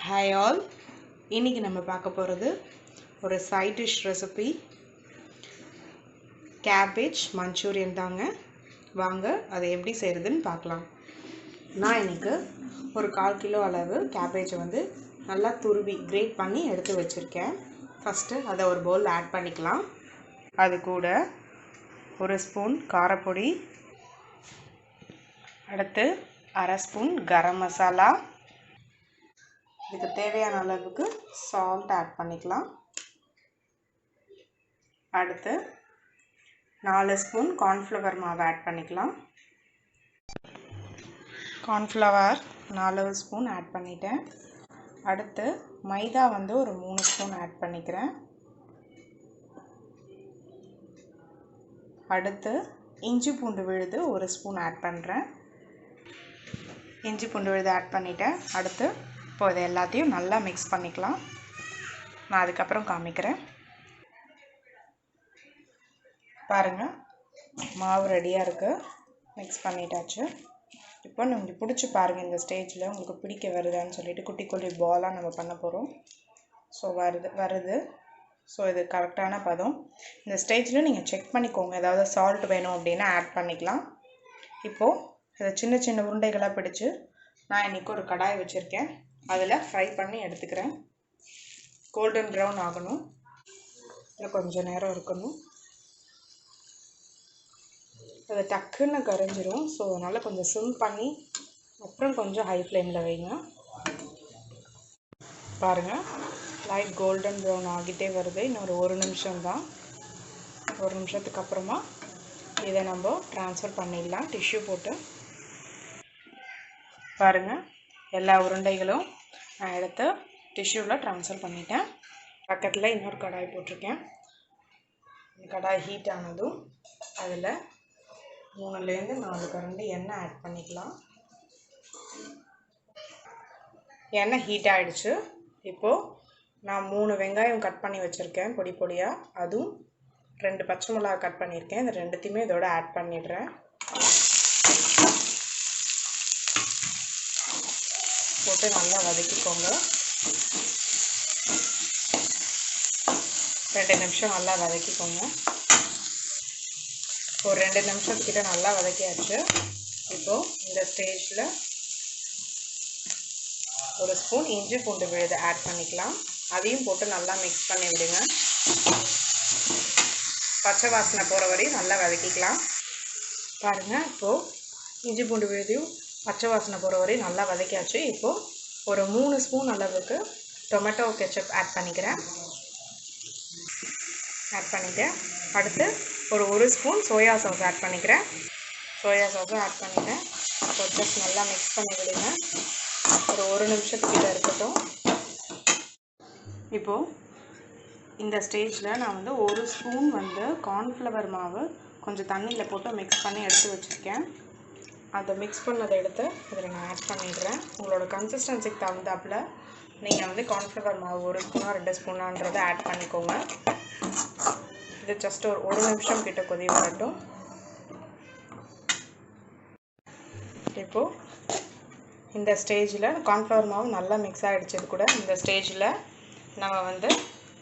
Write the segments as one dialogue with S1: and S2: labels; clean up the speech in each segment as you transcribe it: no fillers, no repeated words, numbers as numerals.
S1: Hi all, இன்னைக்கு நம்ம பார்க்க போகிறது ஒரு side dish recipe cabbage manchurian தாங்க. வாங்க அதை எப்படி செய்யறதுன்னு பார்க்கலாம். நான் இன்னைக்கு ஒரு 1/4 கிலோ அளவு cabbage வந்து நல்லா துருவி கிரேட் பண்ணி எடுத்து வச்சிருக்கேன். ஃபர்ஸ்ட் அதை ஒரு bowl ஆட் பண்ணிக்கலாம். அது கூட 1 ஸ்பூன் காரப்பொடி, அடுத்து 1/2 ஸ்பூன் கரம் மசாலா, இதுக்கு தேவையான அளவுக்கு சால்ட் ஆட் பண்ணிக்கலாம். அடுத்து 4 ஸ்பூன் கார்ன்ஃப்ளவர் மாவு ஆட் பண்ணிக்கலாம். கார்ன்ஃப்ளவர் 4 ஸ்பூன் ஆட் பண்ணிட்டேன். அடுத்து மைதா வந்து ஒரு 3 ஸ்பூன் ஆட் பண்ணிக்கிறேன். அடுத்து இஞ்சி பூண்டு விழுது 1 ஸ்பூன் ஆட் பண்ணுறேன். இஞ்சி பூண்டு விழுது ஆட் பண்ணிட்டேன். அடுத்து இப்போ இதை எல்லாத்தையும் நல்லா மிக்ஸ் பண்ணிக்கலாம். நான் அதுக்கப்புறம் காமிக்கிறேன். பாருங்கள், மாவு ரெடியாக இருக்குது. மிக்ஸ் பண்ணிட்டாச்சு. இப்போ நீங்கள் பிடிச்சி பாருங்கள். இந்த ஸ்டேஜில் உங்களுக்கு பிடிக்க வருதான்னு சொல்லிட்டு குட்டி குட்டி பாலாக நம்ம பண்ண போகிறோம். ஸோ வருது. ஸோ இது கரெக்டான பதம். இந்த ஸ்டேஜில் நீங்கள் செக் பண்ணிக்கோங்க. ஏதாவது சால்ட் வேணும் அப்படின்னா ஆட் பண்ணிக்கலாம். இப்போது இதை சின்ன சின்ன உருண்டைகளாக பிடிச்சி நான் இன்றைக்கி ஒரு கடாய் வச்சுருக்கேன். அதில் ஃப்ரை பண்ணி எடுத்துக்கிறேன். கோல்டன் ப்ரௌன் ஆகணும். இல்லை கொஞ்சம் நேரம் இருக்கணும். அது டக்குன்னு கரைஞ்சிரும். ஸோ அதனால் கொஞ்சம் சிம் பண்ணி அப்புறம் கொஞ்சம் ஹை ஃப்ளேமில் வைங்க. பாருங்கள், லைட் கோல்டன் ப்ரௌன் ஆகிட்டே வருது. இன்னொரு 1 நிமிஷம் தான். 1 நிமிஷத்துக்கு அப்புறமா இதை நம்ம ட்ரான்ஸ்ஃபர் பண்ணிடலாம் டிஷ்யூ போட்டு. பாருங்கள், எல்லா உருண்டைகளும் நான் எடுத்து டிஷ்யூவில் ட்ரான்ஸ்ஃபர் பண்ணிட்டேன். பக்கத்தில் இன்னொரு கடாய் போட்டிருக்கேன். கடாய் ஹீட் ஆனதும் அதில் 3லேருந்து 4 கரண்டி எண்ணெய் ஆட் பண்ணிக்கலாம். எண்ணெய் ஹீட் ஆகிடுச்சு. இப்போது நான் 3 வெங்காயம் கட் பண்ணி வச்சுருக்கேன் பொடி பொடியாக. அதுவும் 2 பச்சை மிளகா கட் பண்ணியிருக்கேன். இந்த ரெண்டுத்தையுமே இதோட ஆட் பண்ணிடுறேன். போட்டு நல்லா வதக்கிக்கோங்க. 2 நிமிஷம் நல்லா வதக்கிக்கோங்க. ஒரு 2 நிமிஷத்துக்கிட்ட நல்லா வதக்கியாச்சு. இப்போது இந்த ஸ்டேஜில் 1 ஸ்பூன் இஞ்சி பூண்டு விழுது ஆட் பண்ணிக்கலாம். அதையும் போட்டு நல்லா மிக்ஸ் பண்ணி விடுங்க. பச்சை வாசனை போகிற வரையும் நல்லா வதக்கிக்கலாம். பாருங்கள், இப்போது இஞ்சி பூண்டு விழுதையும் பச்சை வாசனை போகிற வரையும் நல்லா வதக்கியாச்சு. இப்போது ஒரு 3 ஸ்பூன் அளவுக்கு டொமேட்டோ கெச்சப் ஆட் பண்ணிக்கிறேன். அடுத்து ஒரு 1 ஸ்பூன் சோயா சாஸ் ஆட் பண்ணிக்கிறேன். சோயா சாஸும் ஆட் பண்ணிட்டேன். இப்போ ஜஸ்ட் நல்லா மிக்ஸ் பண்ணி விடுங்க. ஒரு 1 நிமிஷத்துக்கிட்ட இருக்கட்டும். இப்போது இந்த ஸ்டேஜில் நான் வந்து 1 ஸ்பூன் வந்து கார்ன்ஃப்ளவர் மாவு கொஞ்சம் தண்ணியில் போட்டு மிக்ஸ் பண்ணி எடுத்து வச்சுருக்கேன். அதை மிக்ஸ் பண்ணதை எடுத்து இதில் நான் ஆட் பண்ணிடுறேன். உங்களோட கன்சிஸ்டன்சிக்கு தகுந்தாப்பில் நீங்கள் வந்து கார்ன்ஃப்ளவர் மாவு 1 ஸ்பூனா 2 ஸ்பூனான்றதை ஆட் பண்ணிக்கோங்க. இது ஜஸ்ட் ஒரு 1 நிமிஷம் கிட்ட கொதி வரட்டும். இப்போது இந்த ஸ்டேஜில் கார்ன்ஃப்ளவர் மாவு நல்லா மிக்ஸ் ஆகிடுச்சது கூட. இந்த ஸ்டேஜில் நம்ம வந்து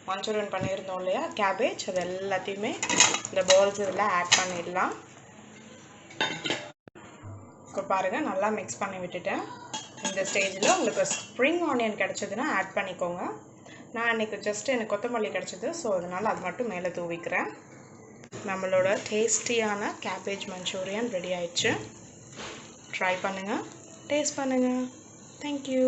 S1: மஞ்சூரியன் பண்ணியிருந்தோம் இல்லையா, கேபேஜ், அது எல்லாத்தையுமே இந்த பால்ஸ் இதில் ஆட் பண்ணிடலாம். இப்போ பாருங்கள், நல்லா மிக்ஸ் பண்ணி விட்டுட்டேன். இந்த ஸ்டேஜில் உங்களுக்கு ஸ்ப்ரிங் ஆனியன் கிடச்சிதுன்னா ஆட் பண்ணிக்கோங்க. நான் இன்றைக்கி ஜஸ்ட்டு எனக்கு கொத்தமல்லி கிடச்சிது. ஸோ அதனால் அது மட்டும் மேலே தூவிக்கிறேன். நம்மளோட டேஸ்டியான கேபேஜ் மஞ்சூரியன் ரெடி ஆயிடுச்சு. ட்ரை பண்ணுங்கள், டேஸ்ட் பண்ணுங்கள். தேங்க்யூ.